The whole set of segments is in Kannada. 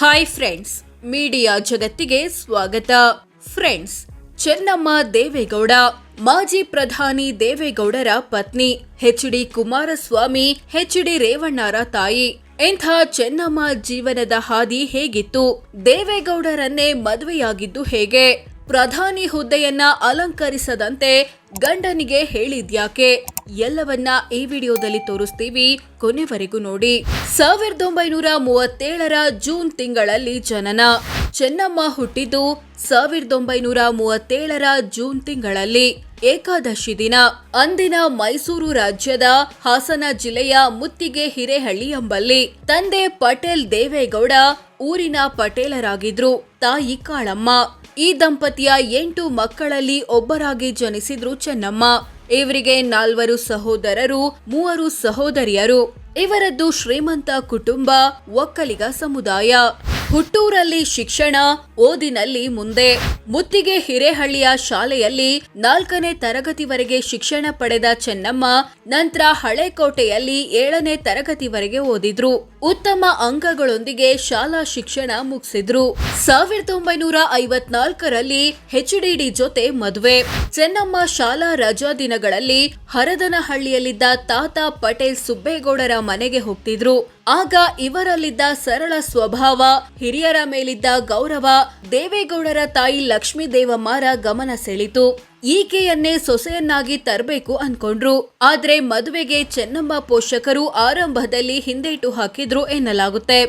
ಹಾಯ್ ಫ್ರೆಂಡ್ಸ್, ಮೀಡಿಯಾ ಜಗತ್ತಿಗೆ ಸ್ವಾಗತ. ಫ್ರೆಂಡ್ಸ್, ಚೆನ್ನಮ್ಮ ದೇವೇಗೌಡ ಮಾಜಿ ಪ್ರಧಾನಿ ದೇವೇಗೌಡರ ಪತ್ನಿ, ಎಚ್.ಡಿ. ಕುಮಾರಸ್ವಾಮಿ, ಎಚ್.ಡಿ. ರೇವಣ್ಣರ ತಾಯಿ. ಇಂಥ ಚೆನ್ನಮ್ಮ ಜೀವನದ ಹಾದಿ ಹೇಗಿತ್ತು? ದೇವೇಗೌಡರನ್ನೇ ಮದುವೆಯಾಗಿದ್ದು ಹೇಗೆ? ಪ್ರಧಾನಿ ಹುದ್ದೆಯನ್ನ ಅಲಂಕರಿಸದಂತೆ ಗಂಡನಿಗೆ ಹೇಳಿದ್ಯಾಕೆ? ಎಲ್ಲವನ್ನ ಈ ವಿಡಿಯೋದಲ್ಲಿ ತೋರಿಸ್ತೀವಿ, ಕೊನೆವರೆಗೂ ನೋಡಿ. 1937ರ ಜೂನ್ ತಿಂಗಳಲ್ಲಿ ಜನನ. ಚೆನ್ನಮ್ಮ ಹುಟ್ಟಿದ್ದು 1937ರ ಜೂನ್ ತಿಂಗಳಲ್ಲಿ ಏಕಾದಶಿ ದಿನ. ಅಂದಿನ ಮೈಸೂರು ರಾಜ್ಯದ ಹಾಸನ ಜಿಲ್ಲೆಯ ಮುತ್ತಿಗೆ ಹಿರೇಹಳ್ಳಿ ಎಂಬಲ್ಲಿ. ತಂದೆ ಪಟೇಲ್ ದೇವೇಗೌಡ ಊರಿನ ಪಟೇಲರಾಗಿದ್ರು. ತಾಯಿ ಕಾಳಮ್ಮ. ಈ ದಂಪತಿಯ 8 ಮಕ್ಕಳಲ್ಲಿ ಒಬ್ಬರಾಗಿ ಜನಿಸಿದ್ರು ಚೆನ್ನಮ್ಮ. ಇವರಿಗೆ 4 ಸಹೋದರರು, 3 ಸಹೋದರಿಯರು. ಇವರದ್ದು ಶ್ರೀಮಂತ ಕುಟುಂಬ, ಒಕ್ಕಲಿಗ ಸಮುದಾಯ. ಹುಟ್ಟೂರಲ್ಲಿ ಶಿಕ್ಷಣ, ಓದಿನಲ್ಲಿ ಮುಂದೆ. ಮುತ್ತಿಗೆ ಹಿರೇಹಳ್ಳಿಯ ಶಾಲೆಯಲ್ಲಿ 4ನೇ ತರಗತಿವರೆಗೆ ಶಿಕ್ಷಣ ಪಡೆದ ಚೆನ್ನಮ್ಮ ನಂತರ ಹಳೆಕೋಟೆಯಲ್ಲಿ 7ನೇ ತರಗತಿವರೆಗೆ ಓದಿದ್ರು. ಉತ್ತಮ ಅಂಕಗಳೊಂದಿಗೆ ಶಾಲಾ ಶಿಕ್ಷಣ ಮುಗಿಸಿದ್ರು. 1954ರಲ್ಲಿ ಎಚ್.ಡಿ. ಜೊತೆ ಮದುವೆ. ಚೆನ್ನಮ್ಮ ಶಾಲಾ ರಜಾ ದಿನಗಳಲ್ಲಿ ಹರದನಹಳ್ಳಿಯಲ್ಲಿದ್ದ ತಾತ ಪಟೇಲ್ ಸುಬ್ಬೇಗೌಡರ ಮನೆಗೆ ಹೋಗ್ತಿದ್ರು. ಆಗ ಇವರಲ್ಲಿದ್ದ ಸರಳ ಸ್ವಭಾವ, ಹಿರಿಯರ ಮೇಲಿದ್ದ ಗೌರವ ದೇವೇಗೌಡರ ತಾಯಿ ಲಕ್ಷ್ಮೀ ದೇವಮ್ಮರ ಗಮನ ಸೆಳೆಯಿತು. ಈಕೆಯನ್ನೇ ಸೊಸೆಯನ್ನಾಗಿ ತರಬೇಕು ಅನ್ಕೊಂಡ್ರು. ಆದ್ರೆ ಮದುವೆಗೆ ಚೆನ್ನಮ್ಮ ಪೋಷಕರು ಆರಂಭದಲ್ಲಿ ಹಿಂದೇಟು ಹಾಕಿದ್ರು ಎನ್ನಲಾಗುತ್ತೆ.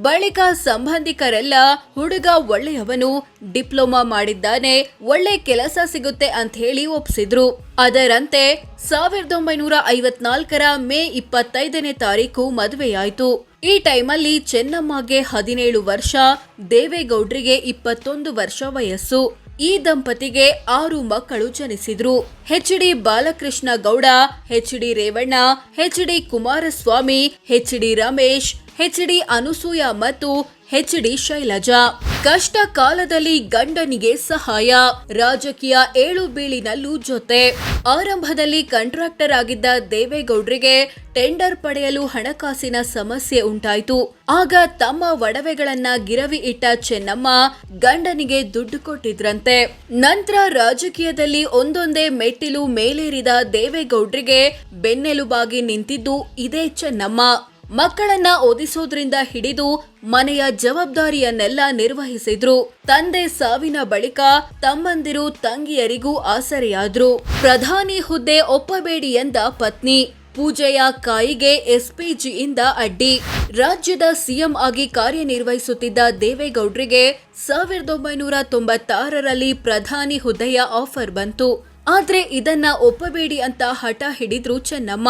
ಬಳಿಕ ಸಂಬಂಧಿಕರೆಲ್ಲ ಹುಡುಗ ಒಳ್ಳೆಯವನು, ಡಿಪ್ಲೊಮಾ ಮಾಡಿದ್ದಾನೆ, ಒಳ್ಳೆ ಕೆಲಸ ಸಿಗುತ್ತೆ ಅಂತ ಹೇಳಿ ಒಪ್ಸಿದ್ರು. ಅದರಂತೆ 1954ರ ಮೇ 25ನೇ ತಾರೀಕು ಮದುವೆಯಾಯಿತು. ಈ ಟೈಮಲ್ಲಿ ಚೆನ್ನಮ್ಮಗೆ 17 ವರ್ಷ, ದೇವೇಗೌಡ್ರಿಗೆ 21 ವರ್ಷ ವಯಸ್ಸು. ಈ ದಂಪತಿಗೆ 6 ಮಕ್ಕಳು ಜನಿಸಿದ್ರು. HD. Balakrishna Gowda, HD. Revanna, HD. Kumaraswamy, HD. Ramesh, HD. Anusuya ಮತ್ತು ಎಚ್.ಡಿ. ಶೈಲಜಾ. ಕಷ್ಟ ಕಾಲದಲ್ಲಿ ಗಂಡನಿಗೆ ಸಹಾಯ, ರಾಜಕೀಯ ಏಳು ಬೀಳಿನಲ್ಲೂ ಜೊತೆ. ಆರಂಭದಲ್ಲಿ ಕಾಂಟ್ರಾಕ್ಟರ್ ಆಗಿದ್ದ ದೇವೇಗೌಡ್ರಿಗೆ ಟೆಂಡರ್ ಪಡೆಯಲು ಹಣಕಾಸಿನ ಸಮಸ್ಯೆ ಉಂಟಾಯಿತು. ಆಗ ತಮ್ಮ ಒಡವೆಗಳನ್ನ ಗಿರವಿ ಇಟ್ಟ ಚೆನ್ನಮ್ಮ ಗಂಡನಿಗೆ ದುಡ್ಡು ಕೊಟ್ಟಿದ್ರಂತೆ. ನಂತರ ರಾಜಕೀಯದಲ್ಲಿ ಒಂದೊಂದೇ ಮೆಟ್ಟಿಲು ಮೇಲೇರಿದ ದೇವೇಗೌಡ್ರಿಗೆ ಬೆನ್ನೆಲುಬಾಗಿ ನಿಂತಿದ್ದು ಇದೇ ಚೆನ್ನಮ್ಮ. ಮಕ್ಕಳನ್ನ ಓದಿಸೋದ್ರಿಂದ ಹಿಡಿದು ಮನೆಯ ಜವಾಬ್ದಾರಿಯನ್ನೆಲ್ಲ ನಿರ್ವಹಿಸಿದ್ರು. ತಂದೆ ಸಾವಿನ ಬಳಿಕ ತಮ್ಮಂದಿರು, ತಂಗಿಯರಿಗೂ ಆಸರೆಯಾದ್ರು. ಪ್ರಧಾನಿ ಹುದ್ದೆ ಒಪ್ಪಬೇಡಿ ಎಂದ ಪತ್ನಿ. ಪೂಜೆಯ ಕಾಯಿಗೆ ಎಸ್ಪಿಜಿಯಿಂದ ಅಡ್ಡಿ. ರಾಜ್ಯದ ಸಿಎಂ ಆಗಿ ಕಾರ್ಯನಿರ್ವಹಿಸುತ್ತಿದ್ದ ದೇವೇಗೌಡ್ರಿಗೆ 1996ರಲ್ಲಿ ಪ್ರಧಾನಿ ಹುದ್ದೆಯ ಆಫರ್ ಬಂತು. ಆದ್ರೆ ಇದನ್ನ ಒಪ್ಪಬೇಡಿ ಅಂತ ಹಠ ಹಿಡಿದ್ರು ಚೆನ್ನಮ್ಮ.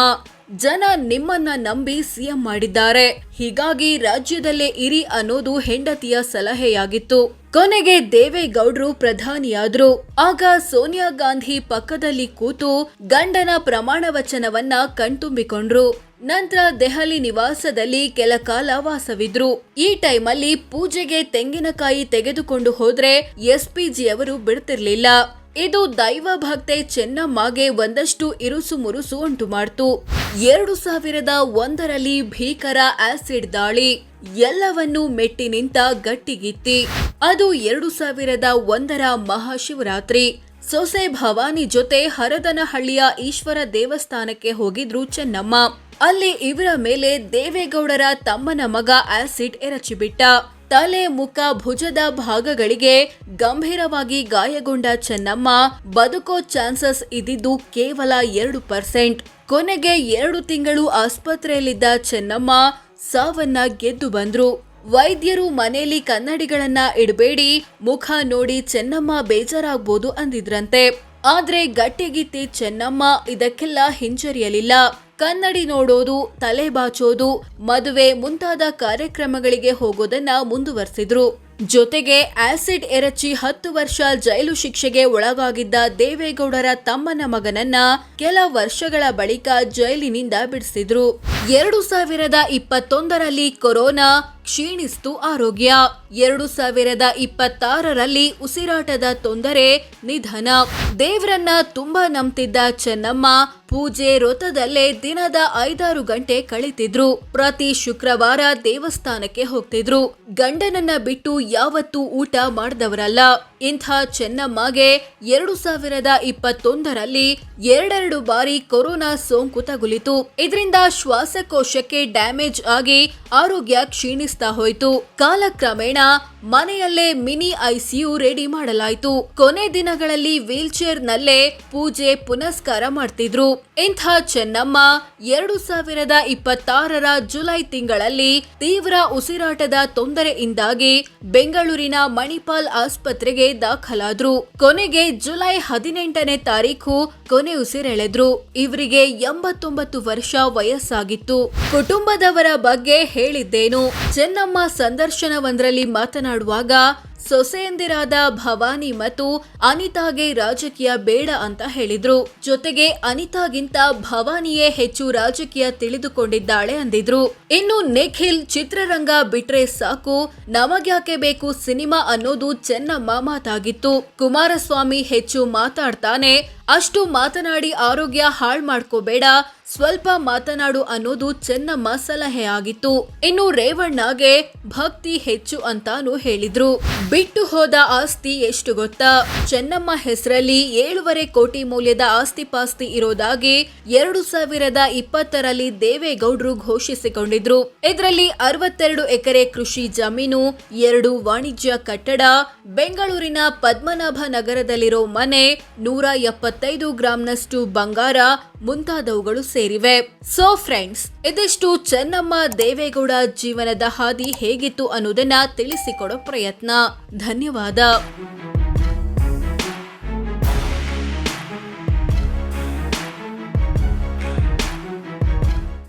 ಜನ ನಿಮ್ಮನ್ನ ನಂಬಿ ಸಿಎಂ ಮಾಡಿದ್ದಾರೆ, ಹೀಗಾಗಿ ರಾಜ್ಯದಲ್ಲೇ ಇರಿ ಅನ್ನೋದು ಹೆಂಡತಿಯ ಸಲಹೆಯಾಗಿತ್ತು. ಕೊನೆಗೆ ದೇವೇಗೌಡ್ರು ಪ್ರಧಾನಿಯಾದ್ರು. ಆಗ ಸೋನಿಯಾ ಗಾಂಧಿ ಪಕ್ಕದಲ್ಲಿ ಕೂತು ಗಂಡನ ಪ್ರಮಾಣ ವಚನವನ್ನ ಕಣ್ತುಂಬಿಕೊಂಡ್ರು. ನಂತರ ದೆಹಲಿ ನಿವಾಸದಲ್ಲಿ ಕೆಲ ಕಾಲ ವಾಸವಿದ್ರು. ಈ ಟೈಮಲ್ಲಿ ಪೂಜೆಗೆ ತೆಂಗಿನಕಾಯಿ ತೆಗೆದುಕೊಂಡು ಹೋದ್ರೆ ಎಸ್ಪಿಜಿ ಅವರು ಬಿಡ್ತಿರ್ಲಿಲ್ಲ. ಇದು ದೈವ ಭಕ್ತೆ ಚೆನ್ನಮ್ಮಗೆ ಒಂದಷ್ಟು ಇರುಸು ಮುರುಸು ಉಂಟು ಮಾಡ್ತು. 2001ರಲ್ಲಿ ಭೀಕರ ಆಸಿಡ್ ದಾಳಿ ಎಲ್ಲವನ್ನೂ ಮೆಟ್ಟಿ ನಿಂತ ಗಟ್ಟಿಗಿತ್ತಿ. ಅದು 2001ರ ಮಹಾಶಿವರಾತ್ರಿ. ಸೊಸೆ ಭವಾನಿ ಜೊತೆ ಹರದನಹಳ್ಳಿಯ ಈಶ್ವರ ದೇವಸ್ಥಾನಕ್ಕೆ ಹೋಗಿದ್ರು ಚೆನ್ನಮ್ಮ. ಅಲ್ಲಿ ಇವರ ಮೇಲೆ ದೇವೇಗೌಡರ ತಮ್ಮನ ಮಗ ಆಸಿಡ್ ಎರಚಿಬಿಟ್ಟ. ತಲೆ, ಮುಖ, ಭುಜದ ಭಾಗಗಳಿಗೆ ಗಂಭೀರವಾಗಿ ಗಾಯಗೊಂಡ ಚೆನ್ನಮ್ಮ ಬದುಕೋ ಚಾನ್ಸಸ್ ಇದ್ದಿದ್ದು ಕೇವಲ 2%. ಕೊನೆಗೆ 2 ತಿಂಗಳು ಆಸ್ಪತ್ರೆಯಲ್ಲಿದ್ದ ಚೆನ್ನಮ್ಮ ಸಾವನ್ನ ಗೆದ್ದು ಬಂದ್ರು. ವೈದ್ಯರು ಮನೆಯಲ್ಲಿ ಕನ್ನಡಿಗಳನ್ನ ಇಡಬೇಡಿ, ಮುಖ ನೋಡಿ ಚೆನ್ನಮ್ಮ ಬೇಜಾರಾಗ್ಬೋದು ಅಂದಿದ್ರಂತೆ. ಆದ್ರೆ ಗಟ್ಟಿಗಿತ್ತಿ ಚೆನ್ನಮ್ಮ ಇದಕ್ಕೆಲ್ಲ ಹಿಂಜರಿಯಲಿಲ್ಲ. ಕನ್ನಡಿ ನೋಡೋದು, ತಲೆ ಬಾಚೋದು, ಮದುವೆ ಮುಂತಾದ ಕಾರ್ಯಕ್ರಮಗಳಿಗೆ ಹೋಗೋದನ್ನ ಮುಂದುವರೆಸಿದ್ರು. ಜೊತೆಗೆ ಆಸಿಡ್ ಎರಚಿ 10 ವರ್ಷ ಜೈಲು ಶಿಕ್ಷೆಗೆ ಒಳಗಾಗಿದ್ದ ದೇವೇಗೌಡರ ತಮ್ಮನ ಮಗನನ್ನ ಕೆಲ ವರ್ಷಗಳ ಬಳಿಕ ಜೈಲಿನಿಂದ ಬಿಡಿಸಿದ್ರು. 2021ರಲ್ಲಿ ಕೊರೋನಾ ಕ್ಷೀಣಿಸ್ತು ಆರೋಗ್ಯ. 2026ರಲ್ಲಿ ಉಸಿರಾಟದ ತೊಂದರೆ, ನಿಧನ. ದೇವರನ್ನ ತುಂಬಾ ನಂಬ್ತಿದ್ದ ಚೆನ್ನಮ್ಮ ಪೂಜೆ ವ್ರತದಲ್ಲೇ ದಿನದ 5-6 ಗಂಟೆ ಕಳೀತಿದ್ರು. ಪ್ರತಿ ಶುಕ್ರವಾರ ದೇವಸ್ಥಾನಕ್ಕೆ ಹೋಗ್ತಿದ್ರು. ಗಂಡನನ್ನ ಬಿಟ್ಟು ಯಾವತ್ತೂ ಊಟ ಮಾಡ್ದವರಲ್ಲ. ಇಂಥ ಚೆನ್ನಮ್ಮಗೆ 2021ರಲ್ಲಿ 2 ಬಾರಿ ಕೊರೋನಾ ಸೋಂಕು ತಗುಲಿತು. ಇದರಿಂದ ಶ್ವಾಸಕೋಶಕ್ಕೆ ಡ್ಯಾಮೇಜ್ ಆಗಿ ಆರೋಗ್ಯ ಕ್ಷೀಣಿಸ್ತಾ ಹೋಯ್ತು. ಕಾಲಕ್ರಮೇಣ ಮನೆಯಲ್ಲೇ ಮಿನಿ ಐಸಿಯು ರೆಡಿ ಮಾಡಲಾಯಿತು. ಕೊನೆ ದಿನಗಳಲ್ಲಿ ವೀಲ್ ಚೇರ್ ನಲ್ಲೇ ಪೂಜೆ ಪುನಸ್ಕಾರ ಮಾಡ್ತಿದ್ರು. ಇಂಥ ಚೆನ್ನಮ್ಮ 2026ರ ಜುಲೈ ತಿಂಗಳಲ್ಲಿ ತೀವ್ರ ಉಸಿರಾಟದ ತೊಂದರೆಯಿಂದಾಗಿ ಬೆಂಗಳೂರಿನ ಮಣಿಪಾಲ್ ಆಸ್ಪತ್ರೆಗೆ ದಾಖಲಾದ್ರು. ಕೊನೆಗೆ ಜುಲೈ 18ನೇ ತಾರೀಖು ಕೊನೆ ಉಸಿರೆಳೆದ್ರು. ಇವರಿಗೆ 89 ವರ್ಷ ವಯಸ್ಸಾಗಿತ್ತು. ಕುಟುಂಬದವರ ಬಗ್ಗೆ ಹೇಳಿದ್ದೇನು? ಚೆನ್ನಮ್ಮ ಸಂದರ್ಶನವೊಂದರಲ್ಲಿ ಮಾತನಾಡುವಾಗ ಸೊಸೆಯಂದಿರಾದ ಭವಾನಿ ಮತ್ತು ಅನಿತಾಗೆ ರಾಜಕೀಯ ಬೇಡ ಅಂತ ಹೇಳಿದ್ರು. ಜೊತೆಗೆ ಅನಿತಾಗಿಂತ ಭವಾನಿಯೇ ಹೆಚ್ಚು ರಾಜಕೀಯ ತಿಳಿದುಕೊಂಡಿದ್ದಾಳೆ ಅಂದಿದ್ರು. ಇನ್ನು ನಿಖಿಲ್ ಚಿತ್ರರಂಗ ಬಿಟ್ರೆ ಸಾಕು, ನಮಗ್ಯಾಕೆ ಬೇಕು ಸಿನಿಮಾ ಅನ್ನೋದು ಚೆನ್ನಮ್ಮ ಮಾತಾಗಿತ್ತು. ಕುಮಾರಸ್ವಾಮಿ ಹೆಚ್ಚು ಮಾತಾಡ್ತಾನೆ, ಅಷ್ಟು ಮಾತನಾಡಿ ಆರೋಗ್ಯ ಹಾಳ್ ಮಾಡ್ಕೋಬೇಡ, ಸ್ವಲ್ಪ ಮಾತನಾಡು ಅನ್ನೋದು ಚೆನ್ನಮ್ಮ ಸಲಹೆ ಆಗಿತ್ತು. ಇನ್ನು ರೇವಣ್ಣಗೆ ಭಕ್ತಿ ಹೆಚ್ಚು ಅಂತಾನು ಹೇಳಿದ್ರು. ಬಿಟ್ಟು ಹೋದ ಆಸ್ತಿ ಎಷ್ಟು ಗೊತ್ತಾ? ಚೆನ್ನಮ್ಮ ಹೆಸರಲ್ಲಿ 7.5 ಕೋಟಿ ಮೌಲ್ಯದ ಆಸ್ತಿ ಪಾಸ್ತಿ ಇರೋದಾಗಿ 2020ರಲ್ಲಿ ದೇವೇಗೌಡರು ಘೋಷಿಸಿಕೊಂಡಿದ್ರು. ಇದರಲ್ಲಿ 62 ಎಕರೆ ಕೃಷಿ ಜಮೀನು, 2 ವಾಣಿಜ್ಯ ಕಟ್ಟಡ, ಬೆಂಗಳೂರಿನ ಪದ್ಮನಾಭ ನಗರದಲ್ಲಿರೋ ಮನೆ, 175 ಗ್ರಾಂನಷ್ಟು ಬಂಗಾರ ಮುಂತಾದವುಗಳು ಸೇರಿವೆ. ಸೊ ಫ್ರೆಂಡ್ಸ್, ಇದಿಷ್ಟು ಚೆನ್ನಮ್ಮ ದೇವೇಗೌಡ ಜೀವನದ ಹಾದಿ ಹೇಗಿತ್ತು ಅನ್ನೋದನ್ನ ತಿಳಿಸಿಕೊಡೋ ಪ್ರಯತ್ನ. ಧನ್ಯವಾದ.